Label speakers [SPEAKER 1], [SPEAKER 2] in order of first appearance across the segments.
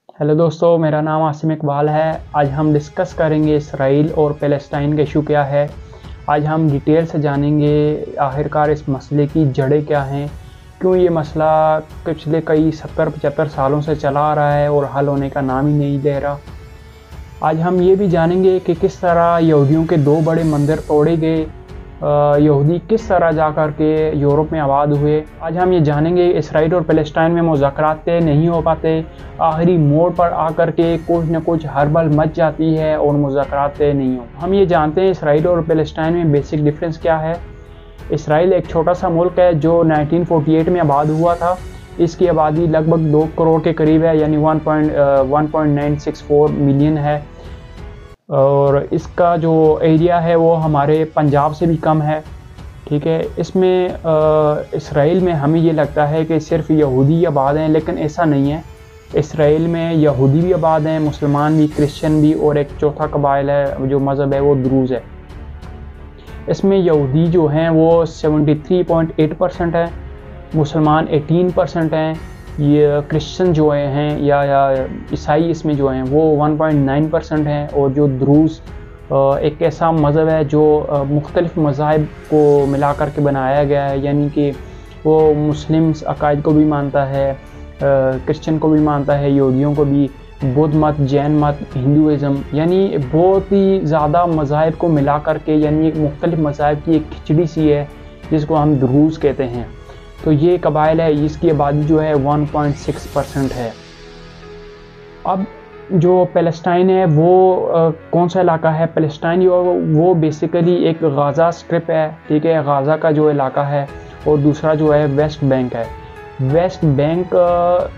[SPEAKER 1] Hello दोस्तों, मेरा नाम आसिम इकबाल है। आज हम डिस्कस करेंगे इसराइल और पैलेस्टाइन का इशू क्या है। आज हम डिटेल से जानेंगे आखिरकार इस मसले की जड़ें क्या हैं, क्यों ये मसला पिछले कई 70-75 सालों से चला आ रहा है और हल होने का नाम ही नहीं ले रहा। आज हम ये भी जानेंगे कि किस तरह यहूदियों के दो बड़े मंदिर तोड़े गए, यहूदी किस तरह जा कर के यूरोप में आबाद हुए। आज हम ये जानेंगे इसराइल और पैलेस्टाइन में मुज़ाकरात तय नहीं हो पाते, आखिरी मोड़ पर आकर के कुछ न कुछ हड़बड़ मच जाती है और मुज़ाकरात तय नहीं हो। हम ये जानते हैं इसराइल और पैलेस्टाइन में बेसिक डिफरेंस क्या है। इसराइल एक छोटा सा मुल्क है जो 1948 में आबाद हुआ था। इसकी आबादी लगभग 2 करोड़ के करीब है, यानी 1.964 मिलियन है, और इसका जो एरिया है वो हमारे पंजाब से भी कम है। ठीक है, इसमें इसराइल में हमें ये लगता है कि सिर्फ यहूदी आबाद हैं, लेकिन ऐसा नहीं है। इसराइल में यहूदी भी आबाद हैं, मुसलमान भी, क्रिश्चियन भी, और एक चौथा कबाइल है जो मज़हब है वो द्रूज़ है। इसमें यहूदी जो हैं वो 73.8% है, मुसलमान 18% हैं, ये क्रिश्चियन जो हैं या ईसाई इसमें जो हैं वो 1.9% हैं, और जो द्रूज़ एक ऐसा मज़हब है जो मुख्तलिफ़ मज़ाहिब को मिला कर के बनाया गया है, यानी कि वो मुस्लिम्स अकायद को भी मानता है, क्रिश्चियन को भी मानता है, यहूदियों को भी, बुद्ध मत, जैन मत, हिंदुज़म, यानी बहुत ही ज़्यादा मज़ाहिब को मिला कर के, यानी एक मुख्तलिफ़ मज़ाहिब की एक खिचड़ी सी है जिसको हम द्रूज़ कहते हैं। तो ये कबाइल है, इसकी आबादी जो है 1.6% है। अब जो पैलेस्टाइन है वो कौन सा इलाका है। पैलेस्टाइन वो बेसिकली एक गाज़ा स्ट्रिप है, ठीक है, गाज़ा का जो इलाका है, और दूसरा जो है वेस्ट बैंक है। वेस्ट बैंक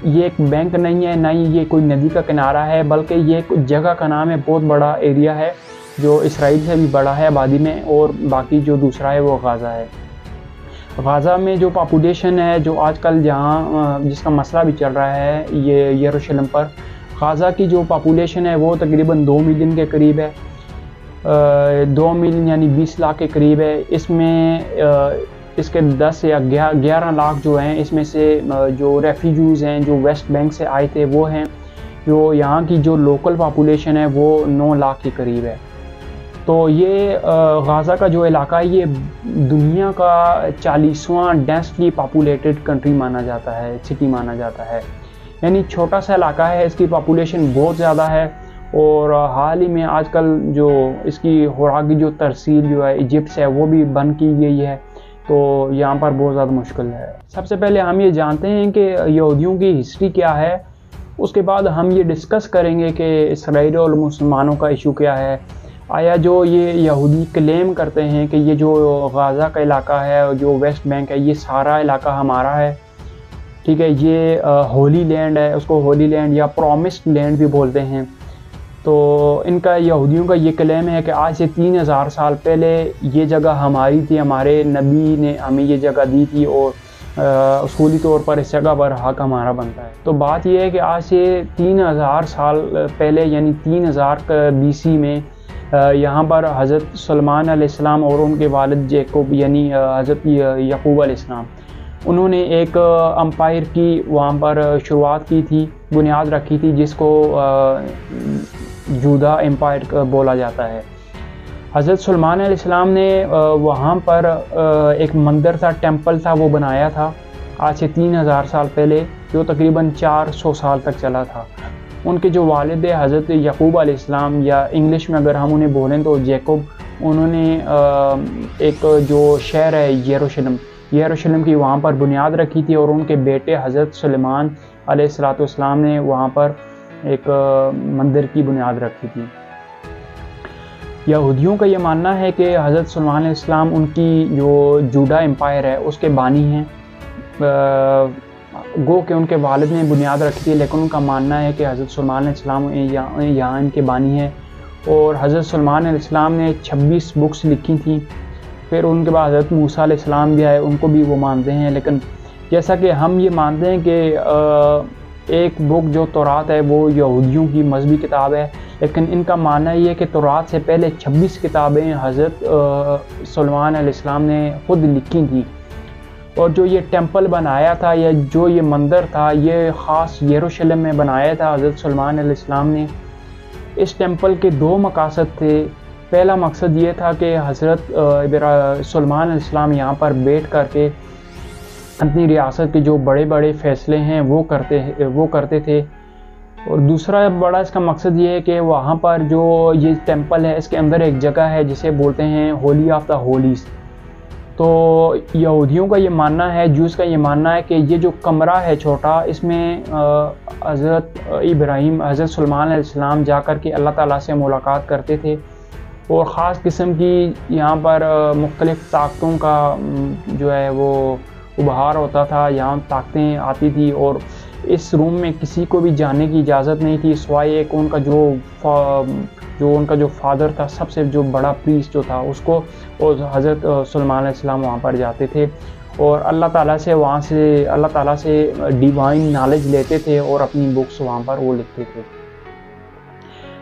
[SPEAKER 1] ये एक बैंक नहीं है, ना ही ये कोई नदी का किनारा है, बल्कि ये एक जगह का नाम है। बहुत बड़ा एरिया है जो इसराइल से भी बड़ा है आबादी में, और बाकी जो दूसरा है वो गाज़ा है। गाज़ा में जो पॉपुलेशन है, जो आजकल जहाँ जिसका मसला भी चल रहा है ये यरूशलेम पर, गाज़ा की जो पॉपुलेशन है वो तकरीबन 2 मिलियन के करीब है। 2 मिलियन यानी 20 लाख के करीब है। इसमें इसके 10 या 11 लाख जो हैं, इसमें से जो रेफ्यूजीज़ हैं जो वेस्ट बैंक से आए थे वो हैं। जो यहाँ की जो लोकल पॉपुलेशन है वो 9 लाख के करीब है। तो ये गाज़ा का जो इलाका है ये दुनिया का 40वां डेंसली पॉपुलेटेड कंट्री माना जाता है, सिटी माना जाता है। यानी छोटा सा इलाका है, इसकी पॉपुलेशन बहुत ज़्यादा है, और हाल ही में आजकल जो इसकी खुराक की जो तरसील जो है इजिप्ट से है वो भी बंद की गई है। तो यहाँ पर बहुत ज़्यादा मुश्किल है। सबसे पहले हम ये जानते हैं कि यहूदियों की हिस्ट्री क्या है, उसके बाद हम ये डिस्कस करेंगे कि इसराइल और मुसलमानों का इशू क्या है। आया जो ये यहूदी क्लेम करते हैं कि ये जो गाज़ा का इलाका है, जो वेस्ट बैंक है, ये सारा इलाका हमारा है, ठीक है, ये होली लैंड है, उसको होली लैंड या प्रॉमिस्ड लैंड भी बोलते हैं। तो इनका यहूदियों का ये क्लेम है कि आज से 3000 साल पहले ये जगह हमारी थी, हमारे नबी ने हमें ये जगह दी थी, और उसूली तौर पर इस जगह पर हक हमारा बनता है। तो बात यह है कि आज से 3000 साल पहले, यानी 3000 BC में यहाँ पर हज़रत सुलेमान अलैहिस्सलाम और उनके वालिद जैकब यानी हज़रत याकूब अलैहिस्सलाम, उन्होंने एक अम्पायर की वहाँ पर शुरुआत की थी, बुनियाद रखी थी, जिसको जूदा एम्पायर बोला जाता है। हज़रत सुलेमान अलैहिस्सलाम ने वहाँ पर एक मंदिर था, टेंपल था, वो बनाया था आज से 3000 साल पहले, जो तकरीबन 400 साल तक चला था। उनके जो वालिद है हज़रत याकूब अलैहिस्सलाम, या इंग्लिश में अगर हम उन्हें बोलें तो जैकब, उन्होंने एक जो शहर है यरूशलेम की वहाँ पर बुनियाद रखी थी, और उनके बेटे हज़रत सुलेमान अलैहिस्सलाम ने वहाँ पर एक मंदिर की बुनियाद रखी थी। यहूदियों का ये मानना है कि हज़रत सुलेमान अलैहिस्सलाम उनकी जो जूडा एम्पायर है उसके बानी हैं। गो के उनके वालिद ने बुनियाद रखी थी, लेकिन उनका मानना है कि हज़रत सुलेमान अलैहिस्सलाम यहाँ इनके बानी है। और हज़रत सुलेमान अलैहिस्सलाम ने 26 बुक्स लिखी थी। फिर उनके बाद हज़रत मूसा अलैहिस्सलाम भी आए, उनको भी वो मानते हैं। लेकिन जैसा कि हम ये मानते हैं कि एक बुक जो तौरात है वो यहूदियों की मजहबी किताब है, लेकिन इनका मानना ये है कि तौरात से पहले 26 किताबें हज़रत सुलेमान अलैहिस्सलाम ने खुद लिखी थी। और जो ये टेंपल बनाया था या जो ये मंदिर था, ये ख़ास यरूशलेम में बनाया था हज़रत सुलेमान अलैहिस्सलाम ने। इस टेंपल के दो मकासद थे। पहला मकसद ये था कि हज़रत सुलेमान अलैहिस्सलाम यहाँ पर बैठ करके अपनी रियासत के जो बड़े बड़े फ़ैसले हैं वो करते थे। और दूसरा बड़ा इसका मकसद ये है कि वहाँ पर जो ये टेंपल है, इसके अंदर एक जगह है जिसे बोलते हैं होली ऑफ द होलीज़। तो यहूदियों का ये मानना है, जूस का ये मानना है कि ये जो कमरा है छोटा, इसमें हज़रत सुलेमान अलैहिस्सलाम जा कर के अल्लाह ताला से मुलाकात करते थे और ख़ास किस्म की यहाँ पर मुख्तलिफ़ ताकतों का जो है वो उभार होता था, यहाँ ताकतें आती थी। और इस रूम में किसी को भी जाने की इजाज़त नहीं थी सिवाय एक उनका जो फादर था, सबसे जो बड़ा प्रीस्ट जो था उसको, और हज़रत सुलेमान अलैहिस्सलाम वहाँ पर जाते थे और अल्लाह ताला से डिवाइन नॉलेज लेते थे और अपनी बुक्स वहाँ पर वो लिखते थे।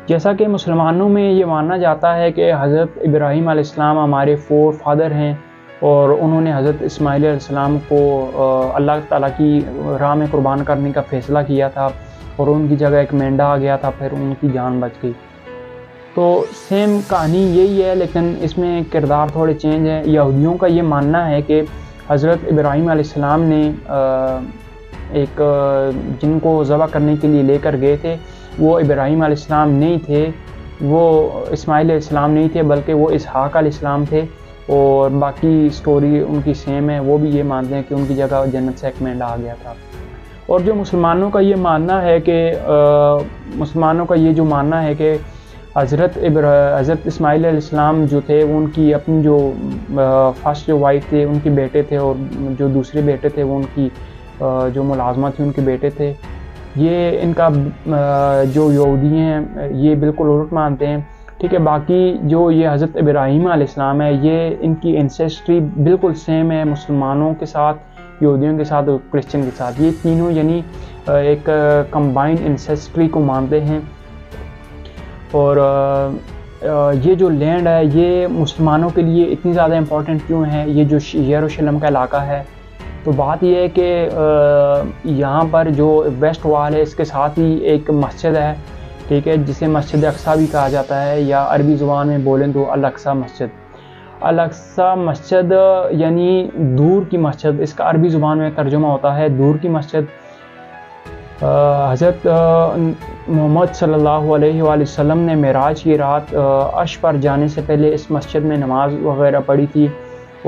[SPEAKER 1] जैसा कि मुसलमानों में ये माना जाता है कि हज़रत इब्राहीम अलैहिस्सलाम हमारे फोर फादर हैं और उन्होंने हज़रत इस्माईल अलैहिस्सलाम को अल्लाह ताला की राह में कुर्बान करने का फ़ैसला किया था और उनकी जगह एक मेंढा आ गया था, फिर उनकी जान बच गई। तो सेम कहानी यही है, लेकिन इसमें किरदार थोड़े चेंज हैं। यहूदियों का ये मानना है कि हज़रत इब्राहीम अलैहिस्सलाम ने एक जिनको ज़बह करने के लिए लेकर गए थे, वो इब्राहीम अलैहिस्सलाम नहीं थे, वो इस्माईल अलैहिस्सलाम नहीं थे, बल्कि वो इसहाक़ अलैहिस्सलाम थे। और बाकी स्टोरी उनकी सेम है, वो भी ये मानते हैं कि उनकी जगह जन्नत से एक मेंढा आ गया था। और जो मुसलमानों का ये मानना है कि हज़रत इस्माईल अलैहिस्सलाम जो थे, वो उनकी अपनी जो फर्स्ट जो वाइफ थे उनके बेटे थे, और जो दूसरे बेटे थे वो उनकी जो मुलाजमा थी उनके बेटे थे। ये इनका जो यहूदी हैं ये बिल्कुल उलट मानते हैं, ठीक है। बाकी जो ये हज़रत इब्राहीम अलैहिस्सलाम है, ये इनकी एंसेस्ट्री बिल्कुल सेम है मुसलमानों के साथ, यहूदियों के साथ और क्रिश्चियन के साथ। ये तीनों यानी एक कंबाइंड एंसेस्ट्री को मानते हैं। और ये जो लैंड है ये मुसलमानों के लिए इतनी ज़्यादा इम्पोर्टेंट क्यों है, ये जो यरूशलेम का इलाका है। तो बात यह है कि यहाँ पर जो वेस्ट वॉल है इसके साथ ही एक मस्जिद है, ठीक है, जिसे मस्जिद अक्सा भी कहा जाता है, या अरबी ज़ुबान में बोलें तो अल अक्सा मस्जिद। अल अक्सा मस्जिद यानी दूर की मस्जिद, इसका अरबी ज़ुबान में तर्जुमा होता है दूर की मस्जिद। हज़रत मोहम्मद सल्लल्लाहु अलैहि वसल्लम ने मेराज की रात अर्श पर जाने से पहले इस मस्जिद में नमाज वगैरह पढ़ी थी,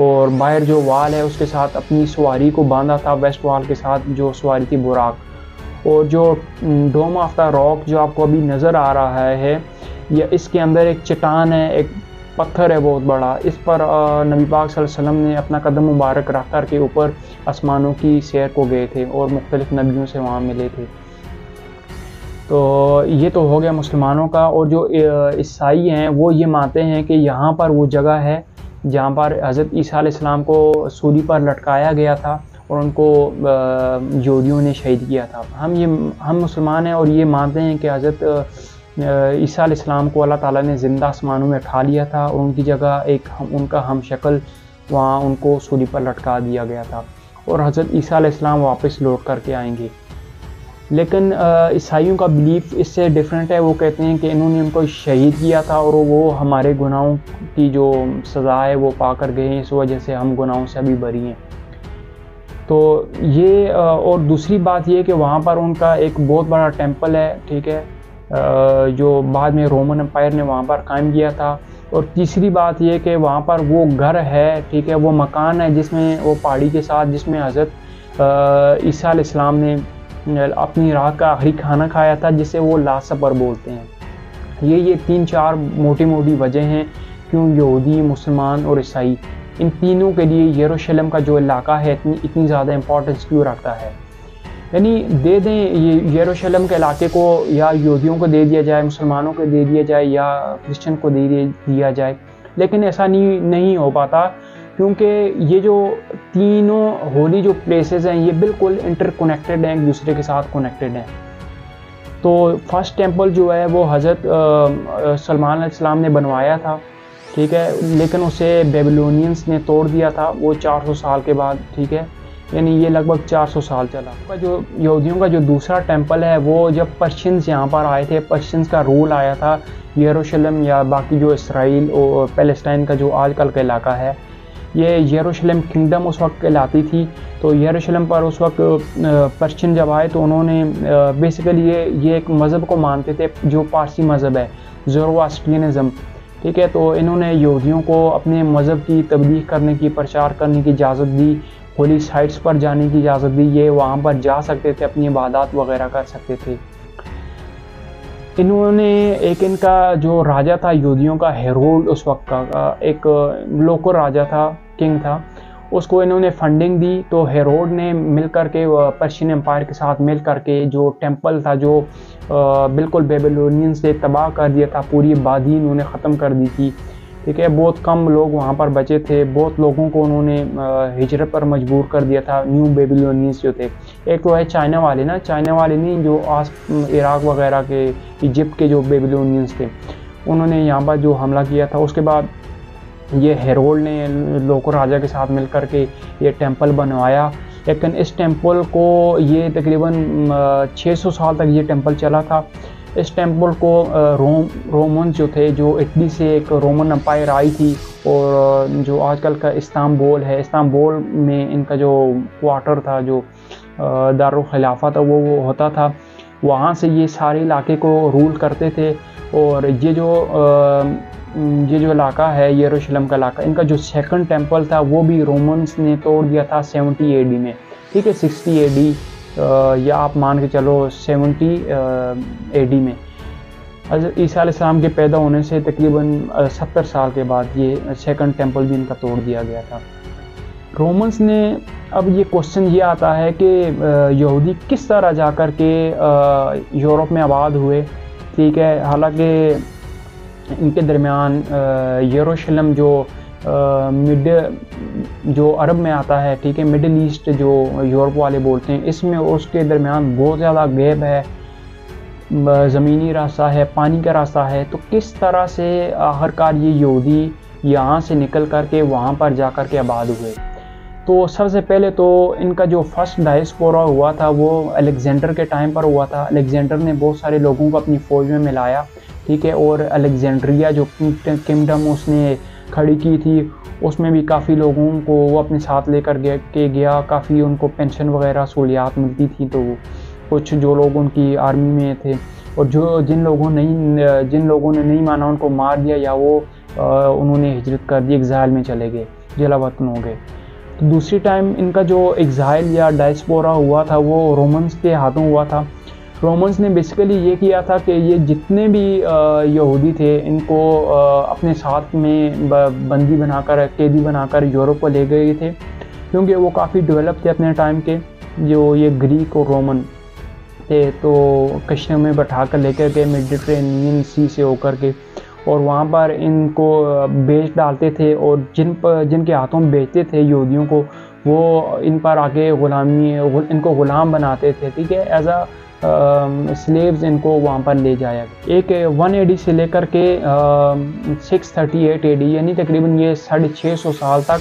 [SPEAKER 1] और बाहर जो वाल है उसके साथ अपनी सवारी को बांधा था, वेस्ट वाल के साथ जो सवारी थी बुराक। और जो डोम ऑफ द रॉक जो आपको अभी नज़र आ रहा है, या इसके अंदर एक चट्टान है, एक पत्थर है बहुत बड़ा, इस पर नबी पाक सल्लल्लाहु अलैहि वसल्लम ने अपना कदम मुबारक रख कर के ऊपर आसमानों की सैर को गए थे और मुख्तलिफ़ नबियों से वहाँ मिले थे। तो ये तो हो गया मुसलमानों का। और जो ईसाई हैं वो ये मानते हैं कि यहाँ पर वो जगह है जहाँ पर हज़रत ईसा अलैहिस्सलाम को सूली पर लटकाया गया था और उनको यहूदियों ने शहीद किया था। हम मुसलमान हैं और ये मानते हैं कि हज़रत ईसा अलैहिस्सलाम को अल्लाह ताला ने ज़िंदा आसमानों में उठा लिया था और उनकी जगह उनका हम शक्ल वहाँ उनको सूली पर लटका दिया गया था, और हज़रत ईसा अलैहिस्सलाम वापस लौट करके आएंगे। लेकिन ईसाइयों का बिलीफ इससे डिफरेंट है। वो कहते हैं कि इन्होंने उनको शहीद किया था और वो हमारे गुनाहों की जो सज़ा है वो पा कर गए हैं, इस वजह से हम गुनाहों से अभी बरी हैं। तो ये और दूसरी बात ये कि वहाँ पर उनका एक बहुत बड़ा टेंपल है, ठीक है, जो बाद में रोमन एम्पायर ने वहाँ पर कायम किया था। और तीसरी बात ये कि वहाँ पर वो घर है, ठीक है, वो मकान है जिसमें वो पहाड़ी के साथ जिसमें हज़रत ईसा अलैहिस्सलाम ने अपनी रात का आखिरी खाना खाया था, जिसे वो लास्ट सपर बोलते हैं। ये 3-4 मोटी मोटी वजह हैं क्यों यहूदी, मुसलमान और ईसाई इन तीनों के लिए यरूशलेम का जो इलाका है इतनी ज़्यादा इम्पोर्टेंस क्यों रखता है। यानी दे दें ये यरूशलेम के इलाके को, या यहूदियों को दे दिया जाए, मुसलमानों को दे दिया जाए, या क्रिश्चियन को दे दिया जाए, लेकिन ऐसा नहीं हो पाता, क्योंकि ये जो तीनों होली जो प्लेसेस हैं ये बिल्कुल इंटरकनेक्टेड हैं, एक दूसरे के साथ कनेक्टेड हैं। तो फर्स्ट टेंपल जो है वो हज़रत सुलेमान अलैहिस्सलाम ने बनवाया था, ठीक है, लेकिन उसे बेबीलोनियंस ने तोड़ दिया था वो 400 साल के बाद, ठीक है। यानी ये लगभग 400 साल चला। जो यहूदियों का जो दूसरा टेंपल है वो जब पर्शियंस यहाँ पर आए थे, पर्शियंस का रूल आया था यरूशलेम या बाकी जो इसराइल और पैलेस्टाइन का जो आजकल का इलाका है, ये यरूशलेम किंगडम उस वक्त कहलाती थी। तो यरूशलेम पर उस वक्त पर्शियन जब आए तो उन्होंने बेसिकली ये एक मज़हब को मानते थे जो पारसी मज़हब है, ज़ोरोआस्ट्रियनिज़म, ठीक है। तो इन्होंने यहूदियों को अपने मज़हब की तबलीग करने की, प्रचार करने की इजाज़त दी, होली साइट्स पर जाने की इजाज़त दी, ये वहाँ पर जा सकते थे, अपनी इबादत वगैरह कर सकते थे। इन्होंने एक इनका जो राजा था यहूदियों का, हेरोड उस वक्त का एक लोकल राजा था, किंग था, उसको इन्होंने फंडिंग दी। तो हेरोड ने मिल कर के पर्शियन एम्पायर के साथ मिल कर के जो टेंपल था जो बिल्कुल बेबीलोनियन से तबाह कर दिया था, पूरी आबादी इन्होंने ख़त्म कर दी थी, ठीक है। बहुत कम लोग वहाँ पर बचे थे, बहुत लोगों को उन्होंने हिजरत पर मजबूर कर दिया था, न्यू बेबीलोनियंस जो थे। एक तो है चाइना वाले ना, चाइना वाले नहीं, जो आस इराक वगैरह के, इजिप्ट के जो बेबीलोनियंस थे, उन्होंने यहाँ पर जो हमला किया था। उसके बाद ये हेरोड ने लोको राजा के साथ मिल कर के ये टेंपल बनवाया। लेकिन इस टेंपल को ये तकरीबन 600 साल तक ये टेंपल चला था। इस टेंपल को रोमन जो थे, जो इटली से एक रोमन एम्पायर आई थी, और जो आजकल का इस्तांबुल है, इस्तांबुल में इनका जो क्वार्टर था, जो दारुल खिलाफा था, वो होता था। वहाँ से ये सारे इलाके को रूल करते थे। और ये जो इलाका है यरूशलेम का इलाका, इनका जो सेकंड टेंपल था वो भी रोमन्स ने तोड़ दिया था 70 AD में, ठीक है, 60 AD या आप मान के चलो 70 AD में। हज़रत ईसा अलैहिस्सलाम के पैदा होने से तकरीबन 70 साल के बाद ये सेकंड टेंपल भी इनका तोड़ दिया गया था रोमन्स ने। अब ये क्वेश्चन ये आता है कि यहूदी किस तरह जा कर के यूरोप में आबाद हुए, ठीक है। हालांकि इनके दरमियान यरूशलेम जो अरब में आता है, ठीक है, मिडिल ईस्ट जो यूरोप वाले बोलते हैं, इसमें उसके दरमियान बहुत ज़्यादा गैप है, ज़मीनी रास्ता है, पानी का रास्ता है। तो किस तरह से आखिरकार ये यहूदी यहाँ से निकल कर के वहाँ पर जा कर के आबाद हुए? तो सबसे पहले तो इनका जो फर्स्ट डायस्पोरा हुआ था वो अलेक्जेंडर के टाइम पर हुआ था। अलेक्जेंडर ने बहुत सारे लोगों को अपनी फ़ौज में मिलाया, ठीक है। और अलेक्जेंड्रिया जो किंगडम उसने खड़ी की थी, उसमें भी काफ़ी लोगों को वो अपने साथ लेकर गया, काफ़ी उनको पेंशन वगैरह सहूलियात मिलती थी। तो कुछ जो लोग उनकी आर्मी में थे, और जिन लोगों ने नहीं माना उनको मार दिया, या वो उन्होंने हिजरत कर दी, एग्ज़ाइल में चले गए, जला वतन हो गए। तो दूसरी टाइम इनका जो एग्ज़ाइल या डायस्पोरा हुआ था वो रोमन्स के हाथों हुआ था। रोमन्स ने बेसिकली ये किया था कि ये जितने भी यहूदी थे इनको अपने साथ में बंदी बनाकर, कैदी बनाकर यूरोप को ले गए थे, क्योंकि वो काफ़ी डेवलप थे अपने टाइम के, जो ये ग्रीक और रोमन थे। तो कश्तियों में बैठा कर लेकर गए मेडिटेरेनियन सी से होकर के, और वहाँ पर इनको बेच डालते थे, और जिनके हाथों में बेचते थे यहूदियों को, वो इन पर आके इनको ग़ुलाम बनाते थे, ठीक है, एज अ स्लेव्स इनको वहाँ पर ले जाया। एक 1 AD से लेकर के 638 AD, यानी तकरीबन ये 650 साल तक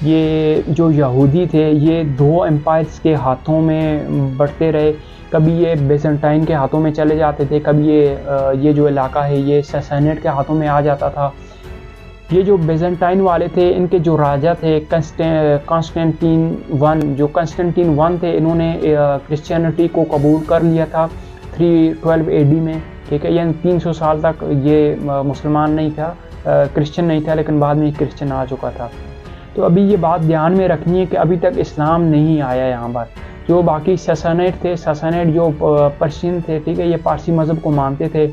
[SPEAKER 1] ये जो यहूदी थे ये 2 एम्पायर्स के हाथों में बढ़ते रहे। कभी ये बेजेंटाइन के हाथों में चले जाते थे, कभी ये जो इलाका है ये ससानेट के हाथों में आ जाता था। ये जो बेजेंटाइन वाले थे, इनके जो राजा थे कंस्टेंटीन I थे, इन्होंने क्रिश्चियनिटी को कबूल कर लिया था 312 AD में, ठीक है। यानी 300 साल तक ये मुसलमान नहीं था, क्रिश्चियन नहीं था, लेकिन बाद में क्रिश्चियन आ चुका था। तो अभी ये बात ध्यान में रखनी है कि अभी तक इस्लाम नहीं आया यहाँ पर। जो बाकी ससानेट थे, ससानेट जो पर्शियन थे, ठीक है, ये पारसी मज़हब को मानते थे।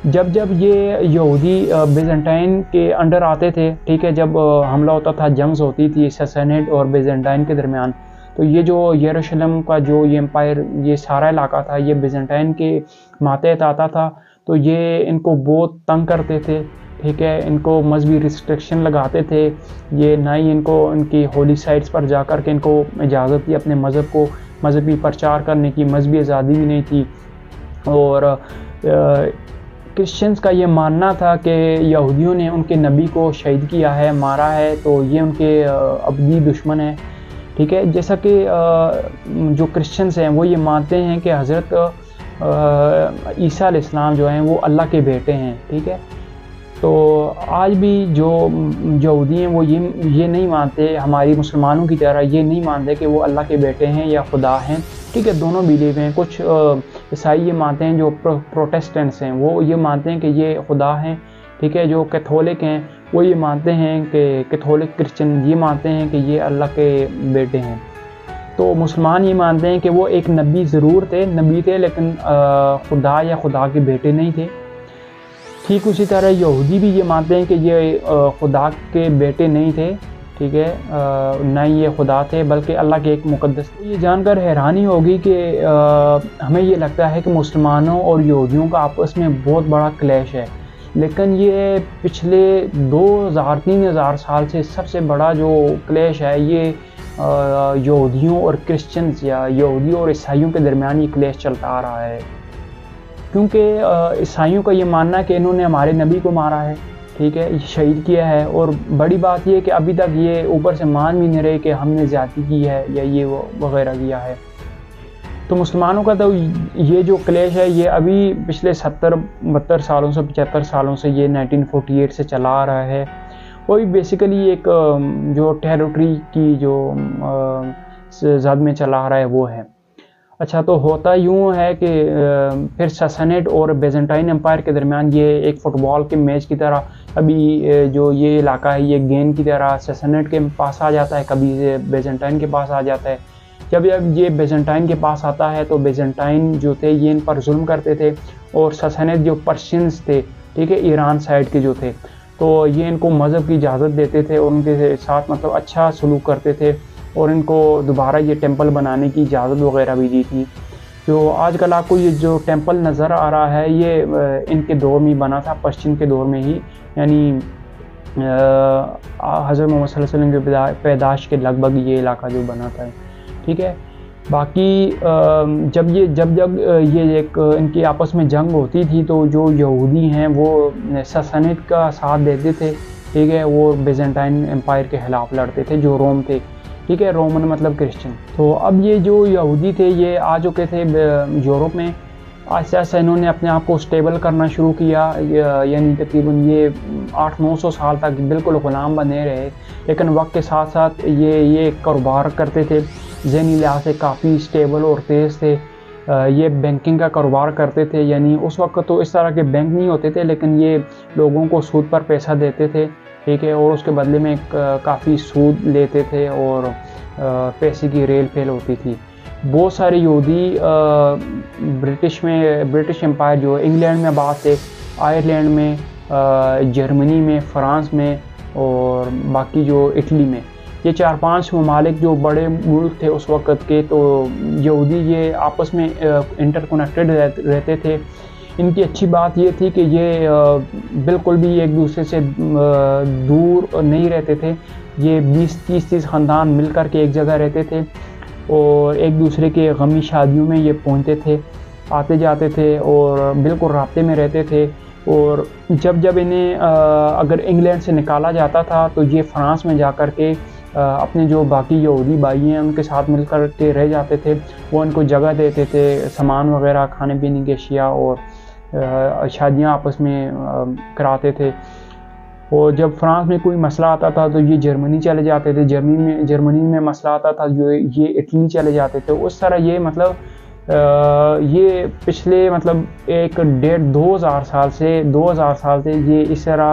[SPEAKER 1] जब ये यहूदी बेजेंटाइन के अंडर आते थे, ठीक है, जब हमला होता था, जंग्स होती थी ससानेट और बेजेंटाइन के दरमियान, तो ये जो यरूशलेम का जो ये एम्पायर, ये सारा इलाका था, ये बेजेंटाइन के मातहत आता था। तो ये इनको बहुत तंग करते थे, ठीक है, इनको मजहबी रिस्ट्रिक्शन लगाते थे। ये ना ही इनको इनकी होली साइट्स पर जाकर के इनको इजाज़त थी अपने मज़हब को मजहबी प्रचार करने की, मजहबी आज़ादी भी नहीं थी। और क्रिश्चियंस का ये मानना था कि यहूदियों ने उनके नबी को शहीद किया है, मारा है, तो ये उनके अबदी दुश्मन है। ठीक है। जैसा कि जो क्रिश्चियंस हैं वो ये मानते हैं कि हज़रत ईसा अलैहिस्सलाम जो हैं वो अल्लाह के बेटे हैं, ठीक है। तो आज भी जो यहूदी हैं वो ये नहीं मानते, हमारी मुसलमानों की तरह ये नहीं मानते कि वो अल्लाह के बेटे हैं या खुदा हैं, ठीक है। दोनों बिलीव हैं। कुछ ईसाई ये मानते हैं, जो प्रोटेस्टेंट्स हैं वो ये मानते हैं कि ये खुदा हैं, ठीक है। जो कैथोलिक हैं वो ये मानते हैं कि कैथोलिक क्रिश्चियन ये मानते हैं कि ये अल्लाह के बेटे हैं। तो मुसलमान ये मानते हैं कि वो एक नबी ज़रूर थे, नबी थे, लेकिन खुदा या खुदा के बेटे नहीं थे। ठीक उसी तरह यहूदी भी ये मानते हैं कि ये खुदा के बेटे नहीं थे, ठीक है। ना ही ये खुदा थे बल्कि अल्लाह के एक मुक़द्दस। ये जानकर हैरानी होगी कि हमें ये लगता है कि मुसलमानों और यहूदियों का आपस में बहुत बड़ा क्लैश है, लेकिन ये पिछले 2000-3000 साल से सबसे बड़ा जो क्लैश है ये यहूदियों और क्रिश्चियंस या यहूदी और ईसाइयों के दरमियान ये क्लैश चलता आ रहा है। क्योंकि ईसाइयों का ये मानना है कि इन्होंने हमारे नबी को मारा है, ठीक है, शहीद किया है। और बड़ी बात ये कि अभी तक ये ऊपर से मान भी नहीं रहे कि हमने ज़्यादती की है या ये वो वगैरह किया है। तो मुसलमानों का तो ये जो क्लैश है ये अभी पिछले 70-72 सालों से 75 सालों से ये 1948 से चला आ रहा है। वही बेसिकली एक जो टेरिटरी की जो जद में चला आ रहा है वो है। अच्छा, तो होता यूँ है कि फिर ससनेट और बेजेंटाइन एम्पायर के दरमियान ये एक फ़ुटबॉल के मैच की तरह, कभी जो ये इलाका है ये गेंद की तरह ससनेट के पास आ जाता है, कभी ये बेजेंटाइन के पास आ जाता है। जब ये बेजेंटाइन के पास आता है तो बेजेंटाइन जो थे ये इन पर जुल्म करते थे, और ससनेट जो पर्शियंस थे, ठीक है, ईरान साइड के जो थे, तो ये इनको मज़हब की इजाज़त देते थे और उनके साथ मतलब अच्छा सलूक करते थे, और इनको दोबारा ये टेंपल बनाने की इजाज़त वगैरह भी दी थी। जो आजकल आपको ये जो टेंपल नज़र आ रहा है ये इनके दौर में बना था, पश्चिम के दौर में ही, यानी हज़रत मोहम्मद सल्लल्लाहु अलैहि वसल्लम की पैदाइश के लगभग ये इलाका जो बना था, ठीक है। बाकी जब ये एक इनकी आपस में जंग होती थी तो जो यहूदी हैं वो ससनेट का साथ देते थे, ठीक है, वो बेजेंटाइन एम्पायर के ख़िलाफ़ लड़ते थे जो रोम थे, ठीक है, रोमन मतलब क्रिश्चियन। तो अब ये जो यहूदी थे ये आ चुके थे यूरोप में। आहिस्ता आहिस्ता इन्होंने अपने आप को स्टेबल करना शुरू किया, यानी तकरीबन ये 800-900 साल तक बिल्कुल ग़ुलाम बने रहे, लेकिन वक्त के साथ साथ ये कारोबार करते थे, ज़हनी लिहाज से काफ़ी स्टेबल और तेज़ थे। ये बैंकिंग का कारोबार करते थे, यानी उस वक्त तो इस तरह के बैंक नहीं होते थे, लेकिन ये लोगों को सूद पर पैसा देते थे, ठीक है, और उसके बदले में काफ़ी सूद लेते थे और पैसे की रेल फेल होती थी। बहुत सारे यहूदी ब्रिटिश एम्पायर जो इंग्लैंड में आबाद थे, आयरलैंड में, जर्मनी में, फ़्रांस में और बाकी जो इटली में, ये 4-5 ममालिक जो बड़े मुल्क थे उस वक़्त के, तो यहूदी ये आपस में इंटरकनेक्टेड रहते थे। इनकी अच्छी बात ये थी कि ये बिल्कुल भी एक दूसरे से दूर नहीं रहते थे। ये 20-30 ख़ानदान मिल कर के एक जगह रहते थे और एक दूसरे के गमी शादियों में ये पहुंचते थे, आते जाते थे और बिल्कुल राब्ते में रहते थे। और जब इन्हें अगर इंग्लैंड से निकाला जाता था तो ये फ़्रांस में जा कर के अपने जो बाकी यहूदी भाई हैं उनके साथ मिल कर के रह जाते थे। वो उनको जगह देते थे, सामान वगैरह, खाने पीने की अशिया और शादियाँ आपस में कराते थे। और जब फ्रांस में कोई मसला आता था तो ये जर्मनी चले जाते थे, जर्मनी में मसला आता था जो ये इटली चले जाते थे। उस तरह ये मतलब ये पिछले मतलब 1-1.5-2,000 साल से ये इस तरह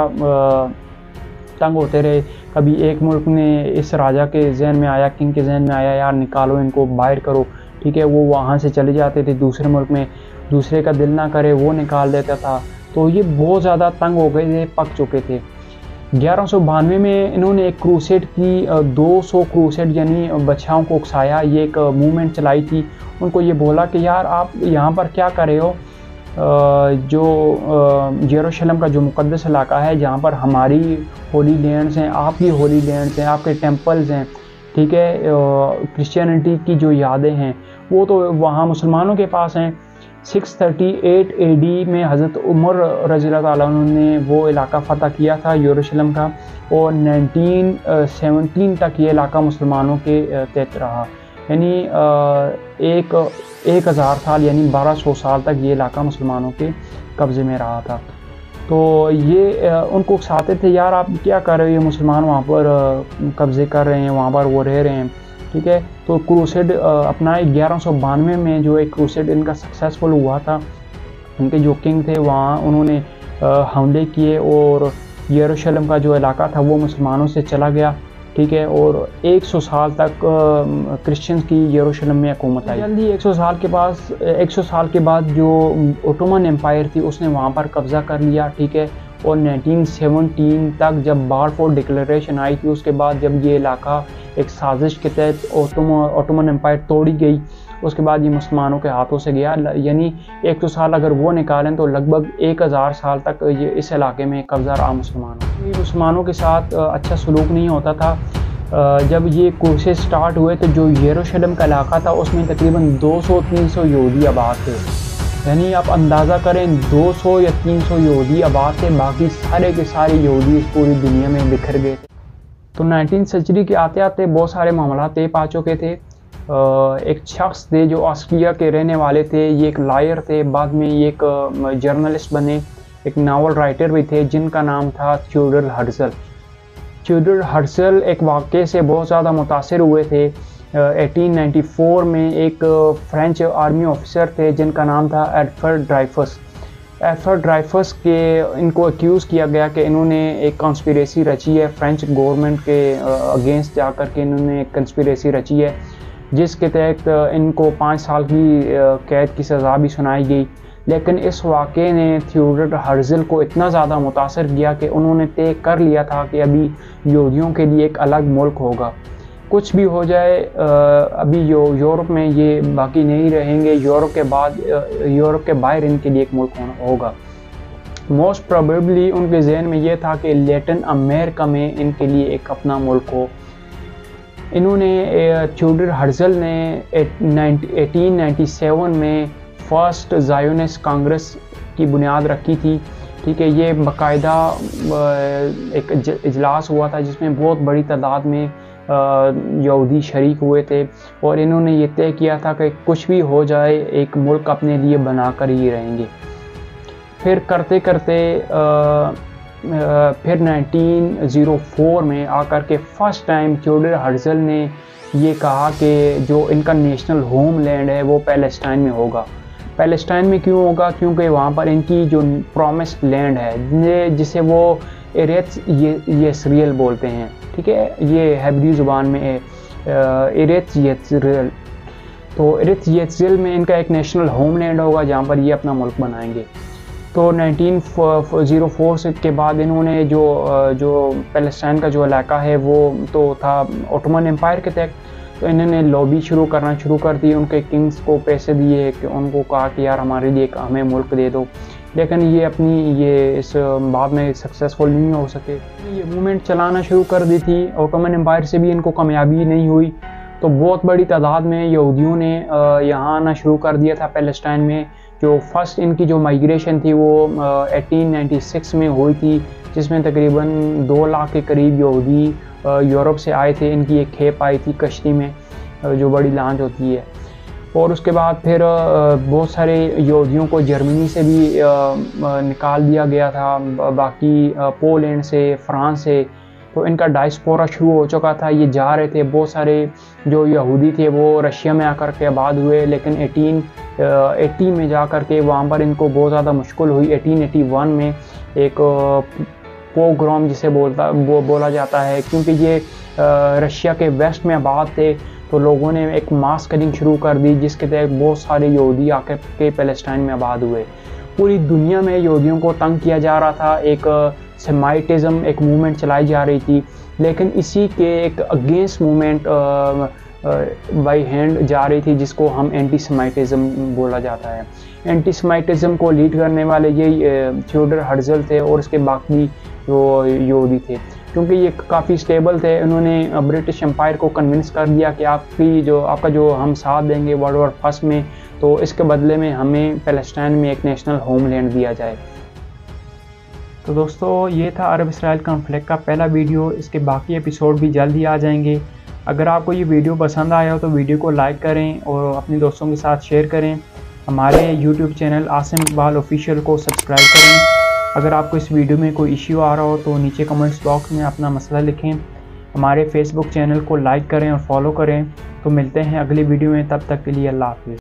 [SPEAKER 1] तंग होते रहे। कभी एक मुल्क ने इस राजा के जहन में आया, किंग के जहन में आया, यार निकालो इनको, बाहर करो, ठीक है, वो वहाँ से चले जाते थे दूसरे मुल्क में, दूसरे का दिल ना करे वो निकाल देता था। तो ये बहुत ज़्यादा तंग हो गए थे, पक चुके थे। 1192 में इन्होंने एक क्रूसेड की, 200 क्रूसेड यानी बच्चाओं को उकसाया, ये एक मूवमेंट चलाई थी। उनको ये बोला कि यार आप यहाँ पर क्या कर रहे हो, जो यरूशलेम का जो मुक़द्दस इलाका है जहाँ पर हमारी होली लैंड्स हैं, आपकी होली लैंड्स हैं, आपके टेम्पल्स हैं, ठीक है, क्रिश्चियनिटी की जो यादें हैं वो तो वहाँ मुसलमानों के पास हैं। 638 एडी में हज़रत उमर रज़ियल्लाहु ताला अन्हु ने वो इलाका फ़तह किया था यरूशलेम का, और 1917 तक ये इलाका मुसलमानों के तहत रहा। यानी 1000 साल यानी 1200 साल तक ये इलाका मुसलमानों के कब्ज़े में रहा था। तो ये उनको उकसाते थे, यार आप क्या कर रहे हो, ये मुसलमान वहाँ पर कब्ज़े कर रहे हैं, वहाँ पर वो रह रहे हैं, ठीक है। तो क्रूसेड अपना 1192 में जो एक क्रूसेड इनका सक्सेसफुल हुआ था, उनके जो किंग थे वहाँ उन्होंने हमले किए और यरूशलेम का जो इलाका था वो मुसलमानों से चला गया, ठीक है। और 100 साल तक क्रिश्चियंस की यरूशलेम में हुकूमत आई। जल्दी 100 साल के बाद जो ओटोमन एम्पायर थी उसने वहाँ पर कब्ज़ा कर लिया, ठीक है। और 1917 तक जब बालफोर डिक्लेरेशन आई थी, उसके बाद जब ये इलाका एक साजिश के तहत ओटोमन एम्पायर तोड़ी गई, उसके बाद ये मुसलमानों के हाथों से गया। यानी 100 साल अगर वो निकालें तो लगभग 1000 साल तक ये इस इलाके में कब्ज़ा रहा मुसलमानों। ये मुसलमानों के साथ अच्छा सलूक नहीं होता था। जब ये कोर्सेज स्टार्ट हुए तो जो यरूशलेम का इलाका था उसमें तकरीबन 200-300 यहूदी आबाद थे। यानी आप अंदाज़ा करें 200 या 300 यहूदी आबाद थे, बाकी सारे के सारे यहूदी इस पूरी दुनिया में बिखर गए थे। तो 19वीं सदी के आते आते बहुत सारे मामला तय पा चुके थे। एक शख्स थे जो ऑस्ट्रिया के रहने वाले थे, ये एक लायर थे, बाद में ये एक जर्नलिस्ट बने, एक नावल राइटर भी थे जिनका नाम था थियोडोर हर्ज़ल। थियोडोर हर्ज़ल एक वाक़े से बहुत ज़्यादा मुतासिर हुए थे। 1894 में एक फ्रेंच आर्मी ऑफिसर थे जिनका नाम था एडवर्ड ड्राइफस। एडवर्ड ड्राइफस के इनको एक्यूज़ किया गया कि इन्होंने एक कंस्पिरेसी रची है, फ्रेंच गवर्नमेंट के अगेंस्ट जाकर के इन्होंने एक कंस्पिरेसी रची है, जिसके तहत इनको 5 साल की कैद की सज़ा भी सुनाई गई। लेकिन इस वाक़े ने थियोडोर हर्ज़ल को इतना ज़्यादा मुतासर किया कि उन्होंने तय कर लिया था कि अभी यहूदियों के लिए एक अलग मुल्क होगा, कुछ भी हो जाए। अभी यूरोप में ये बाकी नहीं रहेंगे, यूरोप के बाहर इनके लिए एक मुल्क होगा। मोस्ट प्रोबेबली उनके जहन में ये था कि लैटिन अमेरिका में इनके लिए एक अपना मुल्क हो। इन्होंने थियोडोर हर्ज़ल ने 1897 में फर्स्ट ज़ायोनिस्ट कांग्रेस की बुनियाद रखी थी, ठीक है। ये बाकायदा एक इजलास हुआ था जिसमें बहुत बड़ी तादाद में यहूदी शरीक हुए थे, और इन्होंने ये तय किया था कि कुछ भी हो जाए एक मुल्क अपने लिए बनाकर ही रहेंगे। फिर करते करते फिर 1904 में आकर के फर्स्ट टाइम थियोडोर हर्ज़ल ने ये कहा कि जो इनका नेशनल होम लैंड है वो पैलेस्टाइन में होगा। पैलेस्टाइन में क्यों होगा? क्योंकि वहाँ पर इनकी जो प्रॉमिस्ड लैंड है जिसे वो एरेत्ज़ यस्रियल बोलते हैं, ठीक है। ये हेब्री ज़ुबान में एरेत्ज़ यस्रियल। तो एरेत्ज़ यस्रियल में इनका एक नेशनल होम लैंड होगा जहाँ पर ये अपना मुल्क बनाएंगे। तो 1904 से के बाद इन्होंने जो पैलेस्टाइन का जो इलाका है वो तो था ओटोमन एम्पायर के तहत, तो इन्होंने लॉबी करना शुरू कर दी। उनके किंग्स को पैसे दिए कि उनको कहा कि यार हमारे लिए हमें मुल्क दे दो, लेकिन ये इस बाद में सक्सेसफुल नहीं हो सके। ये मूवमेंट चलाना शुरू कर दी थी, ओटोमन एम्पायर से भी इनको कामयाबी नहीं हुई, तो बहुत बड़ी तादाद में यहूदियों ने यहाँ आना शुरू कर दिया था पैलेस्टाइन में। जो फर्स्ट इनकी जो माइग्रेशन थी वो 1896 में हुई थी, जिसमें तकरीबन 2 लाख के करीब यहूदी यूरोप से आए थे। इनकी एक खेप आई थी कश्ती में जो बड़ी लॉन्च होती है, और उसके बाद फिर बहुत सारे यहूदियों को जर्मनी से भी निकाल दिया गया था, बाकी पोलैंड से, फ्रांस से। तो इनका डायस्पोरा शुरू हो चुका था, ये जा रहे थे। बहुत सारे जो यहूदी थे वो रशिया में आकर के आबाद हुए, लेकिन 1880 में जा कर के वहाँ पर इनको बहुत ज़्यादा मुश्किल हुई। 1881 में एक पोग्राम जिसे बोला जाता है, क्योंकि ये रशिया के वेस्ट में आबाद थे, तो लोगों ने एक मास कटिंग शुरू कर दी जिसके तहत बहुत सारे यहूदी आकर के पैलेस्टाइन में आबाद हुए। पूरी दुनिया में यहूदियों को तंग किया जा रहा था, एक सेमाइटिज़म एक मूवमेंट चलाई जा रही थी, लेकिन इसी के एक अगेंस्ट मूवमेंट बाई हैंड जा रही थी जिसको हम एंटी सेमाइटिज़म बोला जाता है। एंटी सेमाइटिज़म को लीड करने वाले ये थियोडोर हर्ज़ल थे और उसके बाकी जो यहूदी थे, क्योंकि ये काफ़ी स्टेबल थे। उन्होंने ब्रिटिश एम्पायर को कन्विंस कर दिया कि आपका जो हम साथ देंगे वर्ल्ड वॉर फर्स्ट में, तो इसके बदले में हमें फ़लस्तीन में एक नेशनल होमलैंड दिया जाए। तो दोस्तों ये था अरब इसराइल कॉन्फ्लिक्ट का पहला वीडियो। इसके बाकी एपिसोड भी जल्द ही आ जाएंगे। अगर आपको ये वीडियो पसंद आया हो तो वीडियो को लाइक करें और अपने दोस्तों के साथ शेयर करें। हमारे YouTube channel Asim Iqbal official को सब्सक्राइब करें। अगर आपको इस वीडियो में कोई इश्यू आ रहा हो तो नीचे कमेंट्स बॉक्स में अपना मसला लिखें। हमारे फेसबुक चैनल को लाइक करें और फॉलो करें। तो मिलते हैं अगली वीडियो में, तब तक के लिए अल्लाह हाफिज़।